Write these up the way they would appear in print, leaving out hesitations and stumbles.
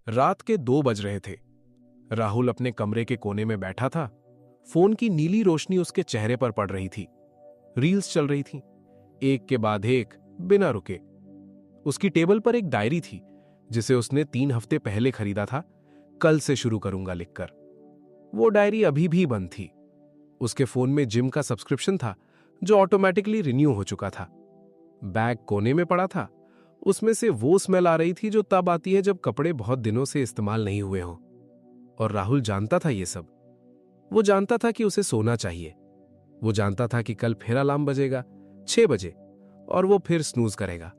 रात के 2 बज रहे थे। राहुल अपने कमरे के कोने में बैठा था। फोन की नीली रोशनी उसके चेहरे पर पड़ रही थी। रील्स चल रही थीं, एक के बाद एक, बिना रुके। उसकी टेबल पर एक डायरी थी जिसे उसने 3 हफ्ते पहले खरीदा था, कल से शुरू करूंगा लिखकर। वो डायरी अभी भी बंद थी। उसके फोन में जिम का सब्सक्रिप्शन था जो ऑटोमेटिकली रिन्यू हो चुका था। बैग कोने में पड़ा था। उसमें से वो स्मेल आ रही थी जो तब आती है जब कपड़े बहुत दिनों से इस्तेमाल नहीं हुए हों। और राहुल जानता था ये सब। वो जानता था कि उसे सोना चाहिए। वो जानता था कि कल फिर अलार्म बजेगा 6 बजे और वो फिर स्नूज करेगा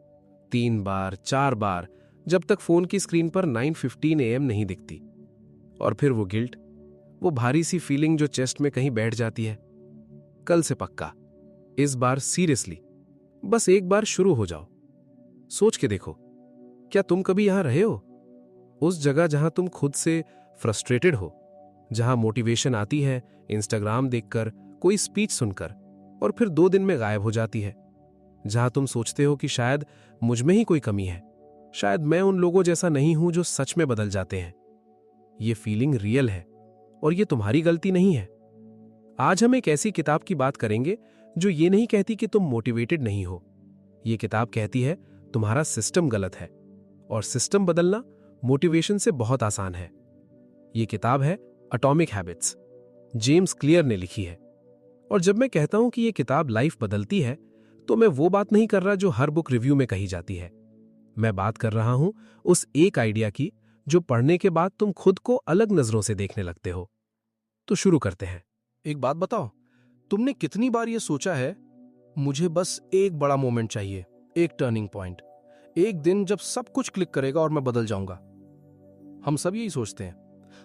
3 बार 4 बार, जब तक फोन की स्क्रीन पर 9:15 AM नहीं दिखती। और फिर वो गिल्ट, वो भारी सी फीलिंग जो चेस्ट में कहीं बैठ जाती है। कल से पक्का, इस बार सीरियसली, बस एक बार शुरू हो जाओ। सोच के देखो, क्या तुम कभी यहां रहे हो? उस जगह जहां तुम खुद से फ्रस्ट्रेटेड हो, जहां मोटिवेशन आती है इंस्टाग्राम देखकर, कोई स्पीच सुनकर, और फिर 2 दिन में गायब हो जाती है। जहां तुम सोचते हो कि शायद मुझ में ही कोई कमी है, शायद मैं उन लोगों जैसा नहीं हूं जो सच में बदल जाते हैं। ये फीलिंग रियल है और ये तुम्हारी गलती नहीं है। आज हम एक ऐसी किताब की बात करेंगे जो ये नहीं कहती कि तुम मोटिवेटेड नहीं हो। ये किताब कहती है तुम्हारा सिस्टम गलत है और सिस्टम बदलना मोटिवेशन से बहुत आसान है। ये किताब है एटॉमिक हैबिट्स, जेम्स क्लियर ने लिखी है। और जब मैं कहता हूं कि ये किताब लाइफ बदलती है, तो मैं वो बात नहीं कर रहा जो हर बुक रिव्यू में कही जाती है। मैं बात कर रहा हूं उस एक आइडिया की जो पढ़ने के बाद तुम खुद को अलग नजरों से देखने लगते हो। तो शुरू करते हैं। एक बात बताओ, तुमने कितनी बार ये सोचा है, मुझे बस एक बड़ा मोमेंट चाहिए, एक टर्निंग पॉइंट, एक दिन जब सब कुछ क्लिक करेगा और मैं बदल जाऊंगा। हम सब यही सोचते हैं।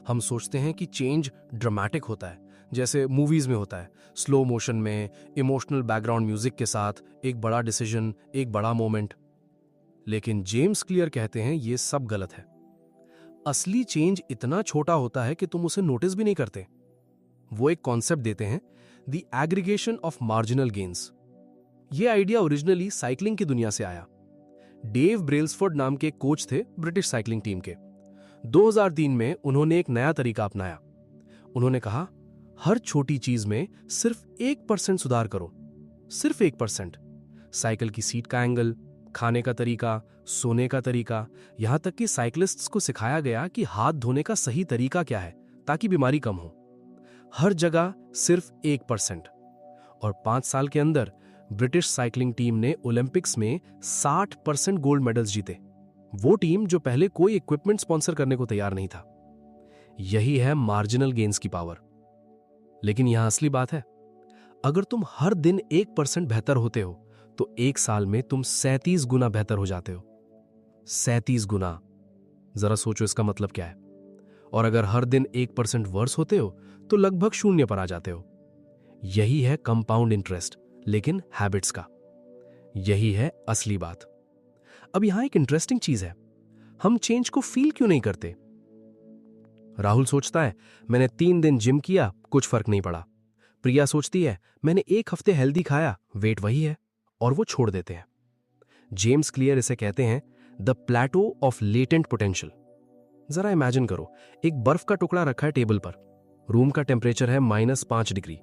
हम सोचते हैं कि चेंज ड्रामेटिक होता है, जैसे मूवीज में होता है, स्लो मोशन में, इमोशनल बैकग्राउंड म्यूजिक के साथ, एक बड़ा डिसीजन, एक बड़ा मोमेंट। लेकिन जेम्स क्लियर कहते हैं ये सब गलत है। असली चेंज इतना छोटा होता है कि तुम उसे नोटिस भी नहीं करते। वो एक कॉन्सेप्ट देते हैं, the aggregation of marginal gains. ये आइडिया ओरिजिनली साइकिलिंग की दुनिया से आया। डेव ब्रेल्सफोर्ड नाम के कोच थे ब्रिटिश साइकिलिंग टीम के। 2003 में उन्होंने एक नया तरीका अपनाया। उन्होंने कहा, हर छोटी चीज में सिर्फ 1% सुधार करो, सिर्फ 1%। साइकिल की सीट का एंगल, खाने का तरीका, सोने का तरीका, यहां तक कि साइकिलिस्ट्स को सिखाया गया कि हाथ धोने का सही तरीका क्या है ताकि बीमारी कम हो। हर जगह सिर्फ 1%। और 5 साल के अंदर ब्रिटिश साइकिलिंग टीम ने ओलंपिक्स में 60% गोल्ड मेडल्स जीते। वो टीम जो पहले कोई इक्विपमेंट स्पॉन्सर करने को तैयार नहीं था। यही है मार्जिनल गेन्स की पावर। लेकिन यहां असली बात है, अगर तुम हर दिन 1% बेहतर होते हो तो 1 साल में तुम 37 गुना बेहतर हो जाते हो। 37 गुना। जरा सोचो इसका मतलब क्या है। और अगर हर दिन 1% वर्स होते हो तो लगभग 0 पर आ जाते हो। यही है कंपाउंड इंटरेस्ट, लेकिन हैबिट्स का। यही है असली बात। अब यहां एक इंटरेस्टिंग चीज है, हम चेंज को फील क्यों नहीं करते? राहुल सोचता है, मैंने 3 दिन जिम किया, कुछ फर्क नहीं पड़ा। प्रिया सोचती है, मैंने 1 हफ्ते हेल्दी खाया, वेट वही है, और वो छोड़ देते हैं। जेम्स क्लियर इसे कहते हैं the plateau of latent potential. जरा इमेजिन करो, एक बर्फ का टुकड़ा रखा है टेबल पर। रूम का टेम्परेचर है -5 डिग्री।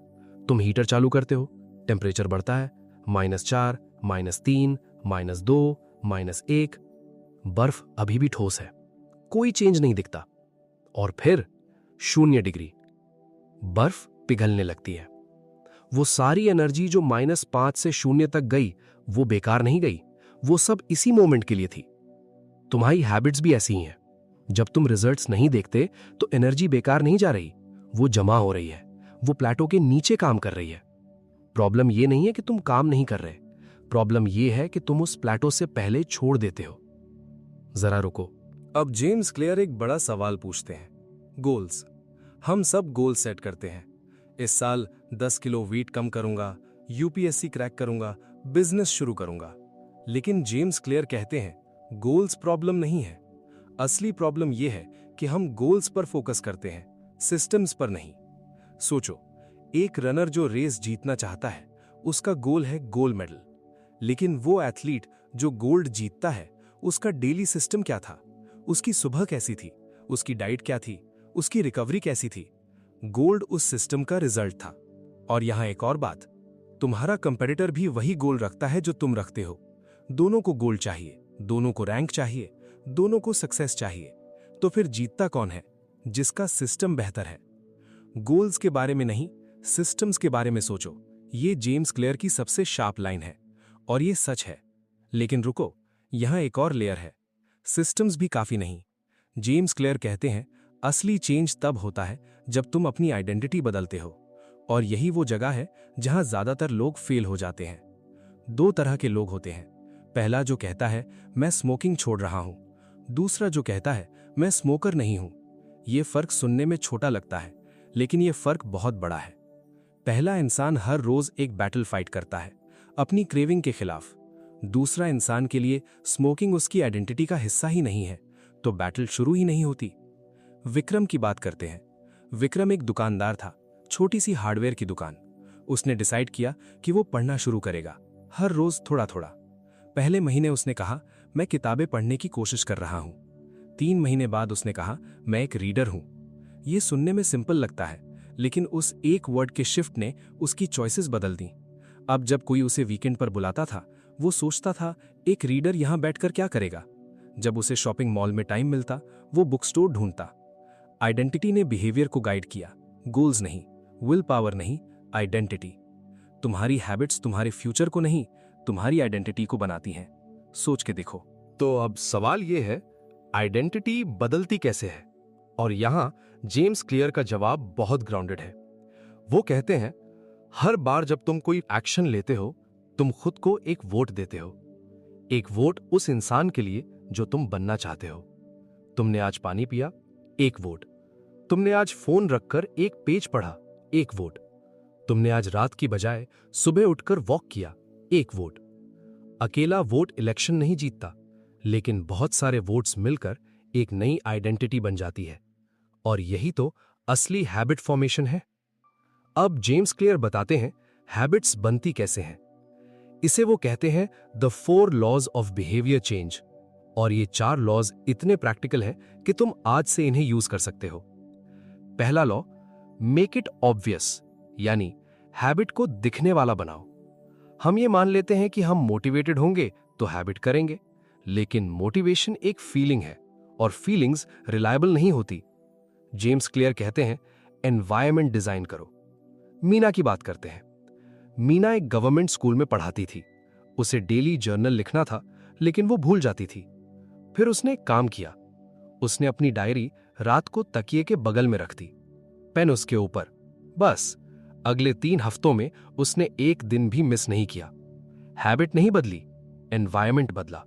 तुम हीटर चालू करते हो, टेम्परेचर बढ़ता है, -4, -3, -2, -1। बर्फ अभी भी ठोस है, कोई चेंज नहीं दिखता। और फिर 0 डिग्री, बर्फ पिघलने लगती है। वो सारी एनर्जी जो -5 से 0 तक गई, वो बेकार नहीं गई, वो सब इसी मोमेंट के लिए थी। तुम्हारी हैबिट्स भी ऐसी ही हैं। जब तुम रिजल्ट्स नहीं देखते तो एनर्जी बेकार नहीं जा रही, वो जमा हो रही है, वो प्लेटो के नीचे काम कर रही है। प्रॉब्लम ये नहीं है कि तुम काम नहीं कर रहे, प्रॉब्लम ये है कि तुम उस प्लेटो से पहले छोड़ देते हो। जरा रुको। अब जेम्स क्लियर एक बड़ा सवाल पूछते हैं, गोल्स। हम सब गोल सेट करते हैं। इस साल 10 किलो वेट कम करूंगा, यूपीएससी क्रैक करूंगा, बिजनेस शुरू करूंगा। लेकिन जेम्स क्लियर कहते हैं, गोल्स प्रॉब्लम नहीं है। असली प्रॉब्लम यह है कि हम गोल्स पर फोकस करते हैं, सिस्टम्स पर नहीं। सोचो, एक रनर जो रेस जीतना चाहता है, उसका गोल है गोल्ड मेडल। लेकिन वो एथलीट जो गोल्ड जीतता है, उसका डेली सिस्टम क्या था? उसकी सुबह कैसी थी? उसकी डाइट क्या थी, उसकी रिकवरी कैसी थी। गोल्ड उस सिस्टम का रिजल्ट था। और यहां एक और बात, तुम्हारा कंपेटिटर भी वही गोल रखता है जो तुम रखते हो। दोनों को गोल चाहिए, दोनों को रैंक चाहिए, दोनों को सक्सेस चाहिए। तो फिर जीतता कौन है? जिसका सिस्टम बेहतर है। गोल्स के बारे में नहीं, सिस्टम्स के बारे में सोचो। ये जेम्स क्लियर की सबसे शार्प लाइन है और ये सच है। लेकिन रुको, यहां एक और लेयर है। सिस्टम्स भी काफी नहीं। जेम्स क्लियर कहते हैं असली चेंज तब होता है जब तुम अपनी आइडेंटिटी बदलते हो। और यही वो जगह है जहां ज्यादातर लोग फेल हो जाते हैं। दो तरह के लोग होते हैं। पहला जो कहता है मैं स्मोकिंग छोड़ रहा हूं, दूसरा जो कहता है मैं स्मोकर नहीं हूं। यह फर्क सुनने में छोटा लगता है, लेकिन यह फर्क बहुत बड़ा है। पहला इंसान हर रोज एक बैटल फाइट करता है अपनी क्रेविंग के खिलाफ। दूसरा इंसान के लिए स्मोकिंग उसकी आइडेंटिटी का हिस्सा ही नहीं है, तो बैटल शुरू ही नहीं होती। विक्रम की बात करते हैं। विक्रम एक दुकानदार था, छोटी सी हार्डवेयर की दुकान। उसने डिसाइड किया कि वो पढ़ना शुरू करेगा, हर रोज थोड़ा थोड़ा। पहले महीने उसने कहा मैं किताबें पढ़ने की कोशिश कर रहा हूं। 3 महीने बाद उसने कहा मैं एक रीडर हूं। यह सुनने में सिंपल लगता है, लेकिन उस एक वर्ड के शिफ्ट ने उसकी चॉइसेस बदल दी। अब जब कोई उसे वीकेंड पर बुलाता था, वो सोचता था एक रीडर यहां बैठकर क्या करेगा। जब उसे शॉपिंग मॉल में टाइम मिलता, वो बुक स्टोर ढूंढता। आइडेंटिटी ने बिहेवियर को गाइड किया, गोल्स नहीं, विल पावर नहीं, आइडेंटिटी। तुम्हारी हैबिट्स तुम्हारे फ्यूचर को नहीं, तुम्हारी आइडेंटिटी को बनाती हैं। सोच के देखो। तो अब सवाल यह है, आइडेंटिटी बदलती कैसे है? और यहां जेम्स क्लियर का जवाब बहुत ग्राउंडेड है। वो कहते हैं हर बार जब तुम कोई एक्शन लेते हो, तुम खुद को एक वोट देते हो। एक वोट उस इंसान के लिए जो तुम बनना चाहते हो। तुमने आज पानी पिया, एक वोट। तुमने आज फोन रखकर एक पेज पढ़ा, एक वोट। तुमने आज रात की बजाय सुबह उठकर वॉक किया, एक वोट। अकेला वोट इलेक्शन नहीं जीतता, लेकिन बहुत सारे वोट्स मिलकर एक नई आइडेंटिटी बन जाती है। और यही तो असली हैबिट फॉर्मेशन है। अब जेम्स क्लियर बताते हैं हैबिट्स बनती कैसे हैं। इसे वो कहते हैं the 4 laws of behaviour change. और ये 4 लॉज इतने प्रैक्टिकल हैं कि तुम आज से इन्हें यूज कर सकते हो। पहला लॉ, मेक इट ऑब्वियस, यानी हैबिट को दिखने वाला बनाओ। हम ये मान लेते हैं कि हम मोटिवेटेड होंगे तो हैबिट करेंगे, लेकिन मोटिवेशन एक फीलिंग है और फीलिंग्स रिलायबल नहीं होती। जेम्स क्लियर कहते हैं एनवायरनमेंट डिजाइन करो। मीना की बात करते हैं। मीना एक गवर्नमेंट स्कूल में पढ़ाती थी। उसे डेली जर्नल लिखना था, लेकिन वो भूल जाती थी। फिर उसने एक काम किया। उसने अपनी डायरी रात को तकिए के बगल में रख दी, पेन उसके ऊपर। बस अगले 3 हफ्तों में उसने एक दिन भी मिस नहीं किया। हैबिट नहीं बदली, एनवायरनमेंट बदला।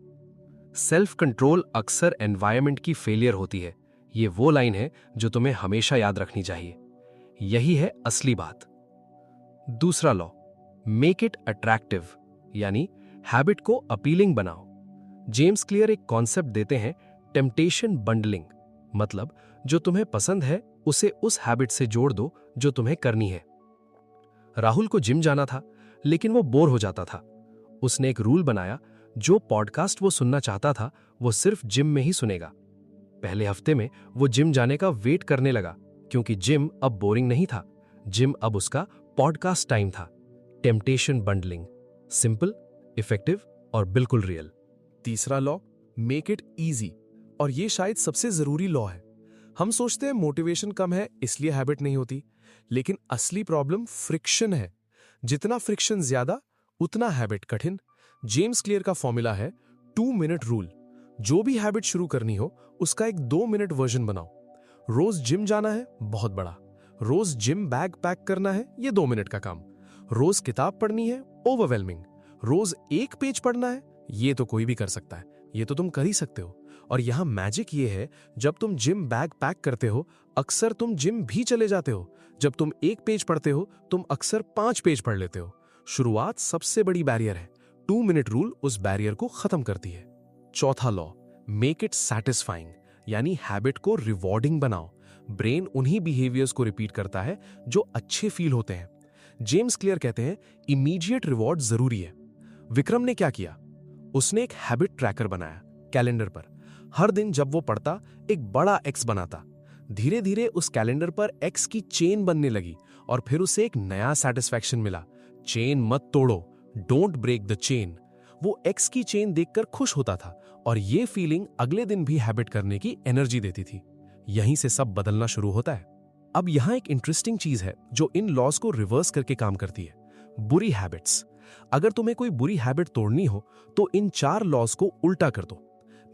सेल्फ कंट्रोल अक्सर एनवायरनमेंट की फेलियर होती है। ये वो लाइन है जो तुम्हें हमेशा याद रखनी चाहिए। यही है असली बात। दूसरा लॉ, मेक इट अट्रैक्टिव, यानी हैबिट को अपीलिंग बनाओ। जेम्स क्लियर एक कॉन्सेप्ट देते हैं, टेम्पटेशन बंडलिंग। मतलब जो तुम्हें पसंद है उसे उस हैबिट से जोड़ दो जो तुम्हें करनी है। राहुल को जिम जाना था, लेकिन वो बोर हो जाता था। उसने एक रूल बनाया, जो पॉडकास्ट वो सुनना चाहता था वो सिर्फ जिम में ही सुनेगा। पहले हफ्ते में वो जिम जाने का वेट करने लगा, क्योंकि जिम अब बोरिंग नहीं था। जिम अब उसका पॉडकास्ट टाइम था। टेम्पटेशन बंडलिंग, सिंपल, इफेक्टिव और बिल्कुल रियल। तीसरा लॉ, मेक इट इजी। और ये शायद सबसे जरूरी लॉ है। हम सोचते हैं मोटिवेशन कम है इसलिए हैबिट नहीं होती, लेकिन असली प्रॉब्लम फ्रिक्शन है। जितना फ्रिक्शन ज्यादा, उतना हैबिट कठिन। जेम्स क्लियर का फॉर्मूला है 2 मिनट रूल। जो भी हैबिट शुरू करनी हो उसका एक 2 मिनट वर्जन बनाओ। रोज जिम जाना है, बहुत बड़ा। रोज जिम बैग पैक करना है, ये 2 मिनट का काम। रोज किताब पढ़नी है, ओवरवेलमिंग। रोज एक पेज पढ़ना है, ये तो कोई भी कर सकता है, ये तो तुम कर ही सकते हो। और यहां मैजिक ये है, जब तुम जिम बैग पैक करते हो अक्सर तुम जिम भी चले जाते हो। जब तुम एक पेज पढ़ते हो तुम अक्सर 5 पेज पढ़ लेते हो। शुरुआत सबसे बड़ी बैरियर है। 2 मिनट रूल उस बैरियर को खत्म करती है। चौथा लॉ, मेक इट सैटिस्फाइंग, यानी हैबिट को रिवॉर्डिंग बनाओ। ब्रेन उन्हीं बिहेवियर्स को रिपीट करता है जो अच्छे फील होते हैं। जेम्स क्लियर कहते हैं इमीडिएट रिवॉर्ड जरूरी है। विक्रम ने क्या किया? उसने एक हैबिट ट्रैकर बनाया कैलेंडर पर। हर दिन जब वो पढ़ता एक बड़ा एक्स बनाता। धीरे धीरे उस कैलेंडर पर एक्स की चेन बनने लगी और फिर उसे एक नया सेटिस्फैक्शन मिला। चेन मत तोड़ो, डोंट ब्रेक द चेन। वो एक्स की चेन देखकर खुश होता था और ये फीलिंग अगले दिन भी हैबिट करने की एनर्जी देती थी। यहीं से सब बदलना शुरू होता है। अब यहां एक इंटरेस्टिंग चीज है जो इन लॉज को रिवर्स करके काम करती है, बुरी हैबिट्स। अगर तुम्हें कोई बुरी हैबिट तोड़नी हो तो इन 4 लॉज को उल्टा कर दो।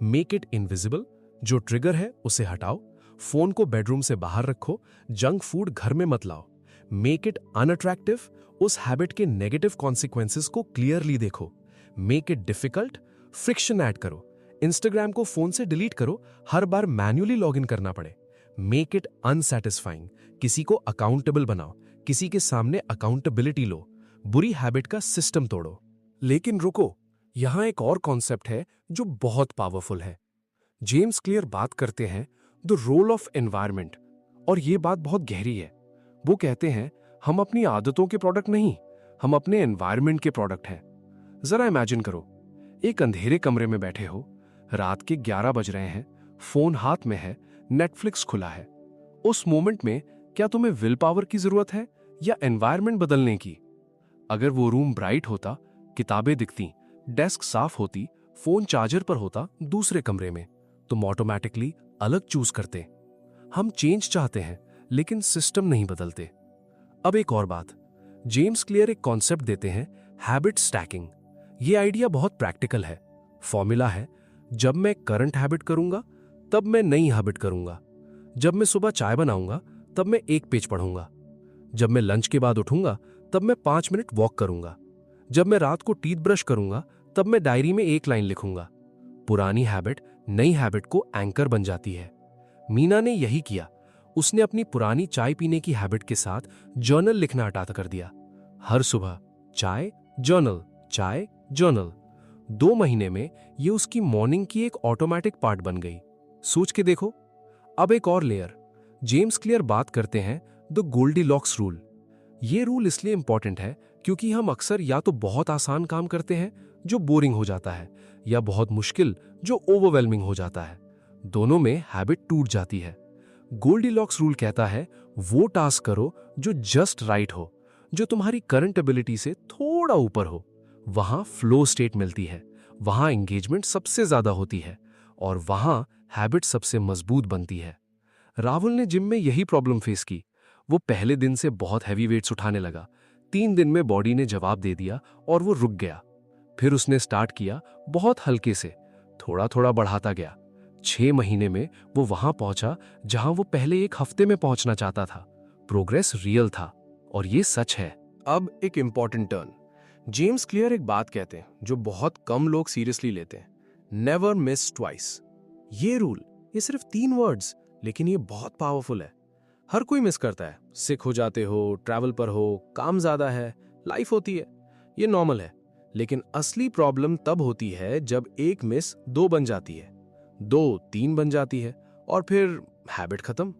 मेक इट इनविजिबल, जो ट्रिगर है उसे हटाओ। फोन को बेडरूम से बाहर रखो, जंक फूड घर में मत लाओ। मेक इट अनअट्रैक्टिव, उस हैबिट के नेगेटिव कॉन्सिक्वेंसेस को क्लियरली देखो। Make it difficult, friction add करो। इंस्टाग्राम को फोन से डिलीट करो, हर बार मैन्युअली लॉगिन करना पड़े। मेक इट अनसैटिस्फाइंग, किसी को अकाउंटेबल बनाओ, किसी के सामने अकाउंटेबिलिटी लो। बुरी हैबिट का सिस्टम तोड़ो। लेकिन रुको, यहां एक और कॉन्सेप्ट है जो बहुत पावरफुल है। जेम्स क्लियर बात करते हैं द रोल ऑफ एनवायरनमेंट, और ये बात बहुत गहरी है। वो कहते हैं हम अपनी आदतों के प्रोडक्ट नहीं, हम अपने एनवायरनमेंट के प्रोडक्ट हैं। जरा इमेजिन करो, एक अंधेरे कमरे में बैठे हो, रात के 11 बज रहे हैं, फोन हाथ में है, नेटफ्लिक्स खुला है। उस मोमेंट में क्या तुम्हें विल पावर की जरूरत है या एनवायरनमेंट बदलने की? अगर वो रूम ब्राइट होता, किताबें दिखती, डेस्क साफ होती, फोन चार्जर पर होता दूसरे कमरे में, तुम ऑटोमेटिकली अलग चूज करते। हम चेंज चाहते हैं लेकिन सिस्टम नहीं बदलते। अब एक और बात, जेम्स क्लियर एक कॉन्सेप्ट देते हैं, हैबिट स्टैकिंग। ये आइडिया बहुत प्रैक्टिकल है। फॉर्मूला है, जब मैं करंट हैबिट करूंगा तब मैं नई हैबिट करूंगा। जब मैं सुबह चाय बनाऊंगा तब मैं 1 पेज पढ़ूंगा। जब मैं लंच के बाद उठूंगा तब मैं 5 मिनट वॉक करूंगा। जब मैं रात को टीथ ब्रश करूंगा तब मैं डायरी में 1 लाइन लिखूंगा। पुरानी हैबिट नई हैबिट को एंकर बन जाती है। मीना ने यही किया। उसने अपनी पुरानी चाय पीने की हैबिट के साथ जर्नल लिखना हटा कर दिया। हर सुबह चाय जर्नल, चाय जर्नल। 2 महीने में ये उसकी मॉर्निंग की एक ऑटोमेटिक पार्ट बन गई। सोच के देखो। अब एक और लेयर, जेम्स क्लियर बात करते हैं द गोल्डीलॉक्स रूल। ये रूल इसलिए इंपॉर्टेंट है क्योंकि हम अक्सर या तो बहुत आसान काम करते हैं जो बोरिंग हो जाता है, या बहुत मुश्किल जो ओवरवेलमिंग हो जाता है। दोनों में हैबिट टूट जाती है। गोल्डीलॉक्स रूल कहता है वो टास्क करो जो जस्ट राइट हो, जो तुम्हारी करंट एबिलिटी से थोड़ा ऊपर हो। वहां फ्लो स्टेट मिलती है, वहां एंगेजमेंट सबसे ज्यादा होती है और वहां हैबिट सबसे मजबूत बनती है। राहुल ने जिम में यही प्रॉब्लम फेस की। वो पहले दिन से बहुत हैवी वेट्स उठाने लगा। 3 दिन में बॉडी ने जवाब दे दिया और वो रुक गया। फिर उसने स्टार्ट किया बहुत हल्के से, थोड़ा थोड़ा बढ़ाता गया। 6 महीने में वो वहां पहुंचा जहां वो पहले 1 हफ्ते में पहुंचना चाहता था। प्रोग्रेस रियल था और ये सच है। अब एक इंपॉर्टेंट टर्न। जेम्स क्लियर एक बात कहते हैं जो बहुत कम लोग सीरियसली लेते हैं, नेवर मिस ट्वाइस। ये रूल, ये सिर्फ 3 वर्ड्स, लेकिन ये बहुत पावरफुल है। हर कोई मिस करता है। सिक हो जाते हो, ट्रैवल पर हो, काम ज्यादा है, लाइफ होती है, ये नॉर्मल है। लेकिन असली प्रॉब्लम तब होती है जब 1 मिस 2 बन जाती है, 2 3 बन जाती है और फिर हैबिट खत्म।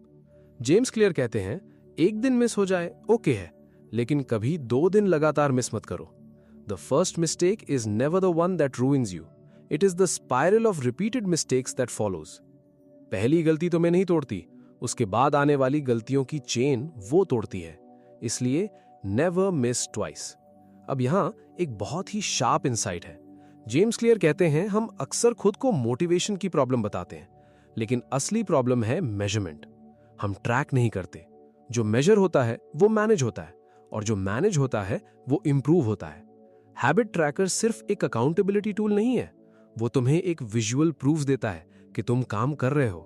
जेम्स क्लियर कहते हैं 1 दिन मिस हो जाए ओके है, लेकिन कभी 2 दिन लगातार मिस मत करो। The first mistake is never the one that ruins you, it is the spiral of repeated mistakes that follows. पहली गलती तो मैं नहीं तोड़ती, उसके बाद आने वाली गलतियों की चेन वो तोड़ती है। इसलिए नेवर मिस ट्वाइस। अब यहां एक बहुत ही शार्प इंसाइट है। जेम्स क्लियर कहते हैं हम अक्सर खुद को मोटिवेशन की प्रॉब्लम बताते हैं, लेकिन असली प्रॉब्लम है मेजरमेंट। हम ट्रैक नहीं करते। जो मेजर होता है वो मैनेज होता है, और जो मैनेज होता है वो इंप्रूव होता है। हैबिट ट्रैकर सिर्फ एक अकाउंटेबिलिटी टूल नहीं है, वो तुम्हें एक विजुअल प्रूफ देता है कि तुम काम कर रहे हो।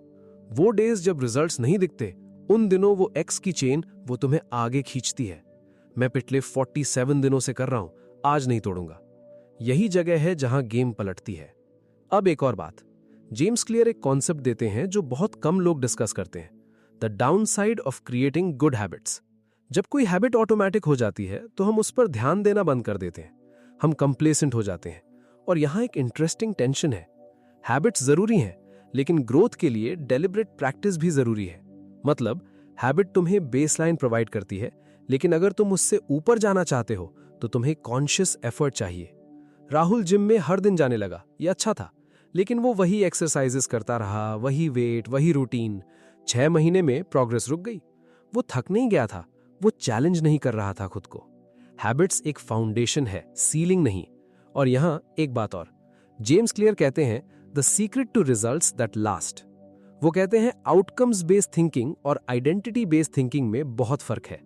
वो डेज जब रिजल्ट्स नहीं दिखते, उन दिनों वो एक्स की चेन वो तुम्हें आगे खींचती है। मैं पिछले 47 दिनों से कर रहा हूं, आज नहीं तोड़ूंगा। यही जगह है जहां गेम पलटती है। अब एक और बात, जेम्स क्लियर एक कॉन्सेप्ट देते हैं जो बहुत कम लोग डिस्कस करते हैं, the downside of creating good habits. जब कोई हैबिट ऑटोमेटिक हो जाती है तो हम उस पर ध्यान देना बंद कर देते हैं, हम कंप्लेसेंट हो जाते हैं। और यहां एक इंटरेस्टिंग टेंशन है। हैबिट्स जरूरी हैं, लेकिन ग्रोथ के लिए डेलिब्रेट प्रैक्टिस भी जरूरी है। मतलब हैबिट तुम्हें बेसलाइन प्रोवाइड करती है, लेकिन अगर तुम उससे ऊपर जाना चाहते हो तो तुम्हें कॉन्शियस एफर्ट चाहिए। राहुल जिम में हर दिन जाने लगा, ये अच्छा था, लेकिन वो वही एक्सरसाइजेस करता रहा, वही वेट, वही रूटीन। 6 महीने में प्रोग्रेस रुक गई। वो थक नहीं गया था, वो चैलेंज नहीं कर रहा था खुद को। हैबिट्स एक फाउंडेशन है, सीलिंग नहीं। और यहां एक बात और, जेम्स क्लियर कहते हैं the secret to results that last. वो कहते हैं आउटकम्स बेस्ड थिंकिंग और आइडेंटिटी बेस्ड थिंकिंग में बहुत फर्क है।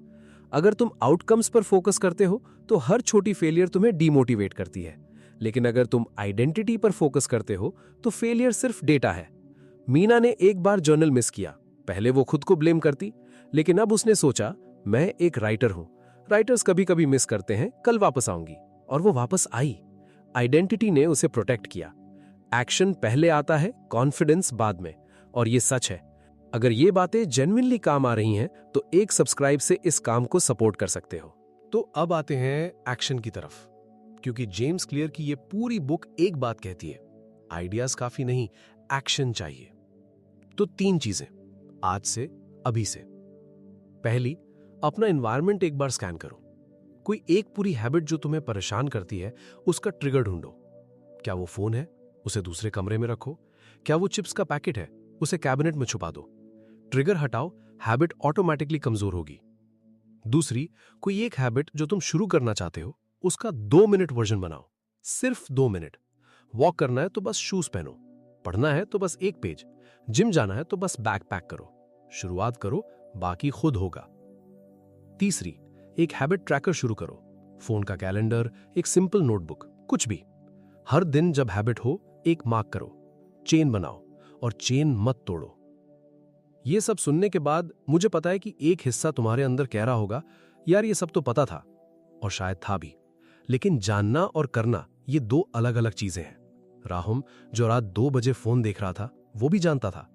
अगर तुम आउटकम्स पर फोकस करते हो तो हर छोटी फेलियर तुम्हें डीमोटिवेट करती है, लेकिन अगर तुम आइडेंटिटी पर फोकस करते हो तो फेलियर सिर्फ डेटा है। मीना ने एक बार जर्नल मिस किया। पहले वो खुद को ब्लेम करती, लेकिन अब उसने सोचा मैं एक राइटर हूं, राइटर्स कभी कभी मिस करते हैं, कल वापस आऊंगी। और वो वापस आई। आइडेंटिटी ने उसे प्रोटेक्ट किया। एक्शन पहले आता है, कॉन्फिडेंस बाद में। और ये सच है। अगर ये बातें जेन्युइनली काम आ रही हैं तो एक सब्सक्राइब से इस काम को सपोर्ट कर सकते हो। तो अब आते हैं एक्शन की तरफ, क्योंकि जेम्स क्लियर की ये पूरी बुक एक बात कहती है, आइडियाज काफी नहीं, एक्शन चाहिए। तो 3 चीजें आज से, अभी से। पहली, अपना एनवायरनमेंट एक बार स्कैन करो। कोई एक पूरी हैबिट जो तुम्हें परेशान करती है, उसका ट्रिगर ढूंढो। क्या वो फोन है? उसे दूसरे कमरे में रखो। क्या वो चिप्स का पैकेट है? उसे कैबिनेट में छुपा दो। ट्रिगर हटाओ, हैबिट ऑटोमेटिकली कमजोर होगी। दूसरी, कोई एक हैबिट जो तुम शुरू करना चाहते हो, उसका 2 मिनट वर्जन बनाओ। सिर्फ 2 मिनट। वॉक करना है तो बस शूज पहनो, पढ़ना है तो बस 1 पेज, जिम जाना है तो बस बैग पैक करो। शुरुआत करो, बाकी खुद होगा। तीसरी, एक हैबिट ट्रैकर शुरू करो। फोन का कैलेंडर, एक सिंपल नोटबुक, कुछ भी। हर दिन जब हैबिट हो, एक मार्क करो, चेन बनाओ, और चेन मत तोड़ो। ये सब सुनने के बाद मुझे पता है कि एक हिस्सा तुम्हारे अंदर कह रहा होगा, यार ये सब तो पता था, और शायद था भी, लेकिन जानना और करना ये 2 अलग अलग चीजें हैं। राहुल जो रात 2 बजे फोन देख रहा था, वो भी जानता था।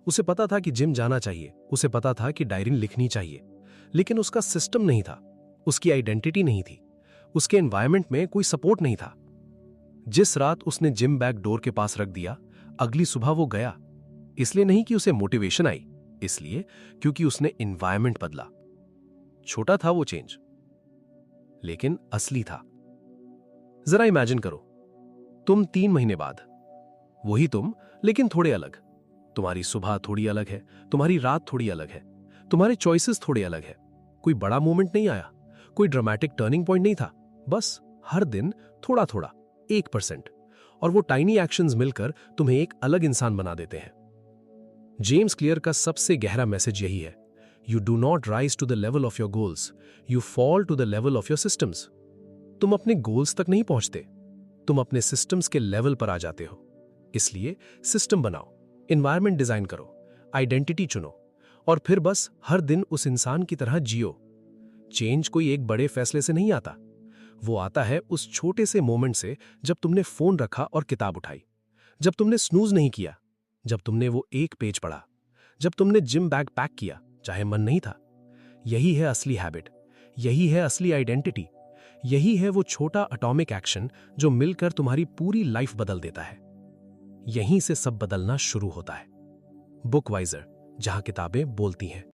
उसे पता था कि जिम जाना चाहिए, उसे पता था कि डायरी लिखनी चाहिए, लेकिन उसका सिस्टम नहीं था, उसकी आइडेंटिटी नहीं थी, उसके एनवायरनमेंट में कोई सपोर्ट नहीं था। जिस रात उसने जिम बैग डोर के पास रख दिया, अगली सुबह वो गया। इसलिए नहीं कि उसे मोटिवेशन आई, इसलिए क्योंकि उसने एनवायरनमेंट बदला। छोटा था वो चेंज, लेकिन असली था। जरा इमेजिन करो, तुम 3 महीने बाद, वही तुम लेकिन थोड़े अलग। तुम्हारी सुबह थोड़ी अलग है, तुम्हारी रात थोड़ी अलग है, तुम्हारे चॉइसेस थोड़े अलग है। कोई बड़ा मोमेंट नहीं आया, कोई ड्रामेटिक टर्निंग पॉइंट नहीं था, बस हर दिन थोड़ा थोड़ा 1%। और वो टाइनी एक्शंस मिलकर तुम्हें एक अलग इंसान बना देते हैं। जेम्स क्लियर का सबसे गहरा मैसेज यही है, you do not rise to the level of your goals, you fall to the level of your systems. तुम अपने गोल्स तक नहीं पहुंचते, तुम अपने सिस्टम्स के लेवल पर आ जाते हो। इसलिए सिस्टम बनाओ, एनवायरनमेंट डिजाइन करो, आइडेंटिटी चुनो, और फिर बस हर दिन उस इंसान की तरह जियो। चेंज कोई एक बड़े फैसले से नहीं आता, वो आता है उस छोटे से मोमेंट से, जब तुमने फोन रखा और किताब उठाई, जब तुमने स्नूज नहीं किया, जब तुमने वो 1 पेज पढ़ा, जब तुमने जिम बैग पैक किया चाहे मन नहीं था। यही है असली हैबिट, यही है असली आइडेंटिटी, यही है वो छोटा एटॉमिक एक्शन जो मिलकर तुम्हारी पूरी लाइफ बदल देता है। यहीं से सब बदलना शुरू होता है। बुक वाइजर, जहां किताबें बोलती हैं।